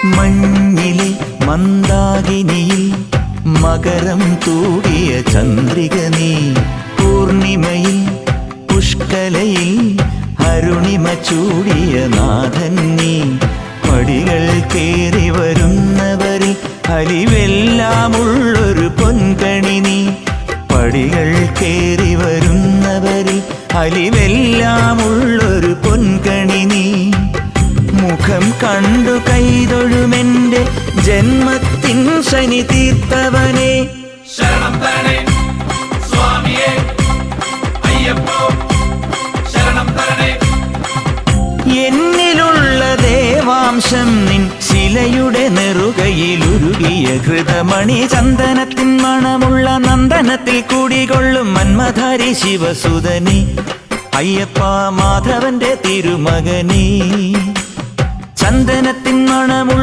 മഞ്ഞിലെ മന്ദാകിനിയിൽ മകരം തൂടിയ ചന്ദ്രിക നീ, പൂർണിമയിൽ പുഷ്കലയിൽ അരുണിമ ചൂടിയ നാഥൻ നീ. പടികൾ കേറി വരുന്നവരിൽ അലിവെല്ലാമുള്ളൊരു പൊൻകണി നീ. പടികൾ കേറി വരുന്നവരിൽ അലിവെല്ലാമുള്ളൊരു പൊൻകണി നീ. മുഖം കണ്ടു കൈതൊഴുമെന്റെ ജന്മത്തിൻ ശനി തീർത്തവനെ. ശരണം തരണേ സ്വാമിയേ അയ്യപ്പോ, ശരണം തരണേ. എന്നിലുള്ള ദേവാംശം നിൻ ശിലയുടെ നെറുകയിലുരുകിയ ഹൃതമണി. ചന്ദനത്തിൻ മണമുള്ള നന്ദനത്തിൽ കൂടികൊള്ളും മന്മധാരി ശിവസുതനി. അയ്യപ്പ മാധവന്റെ തിരുമകനീ. ചന്ദനത്തിൻ മണമുള്ള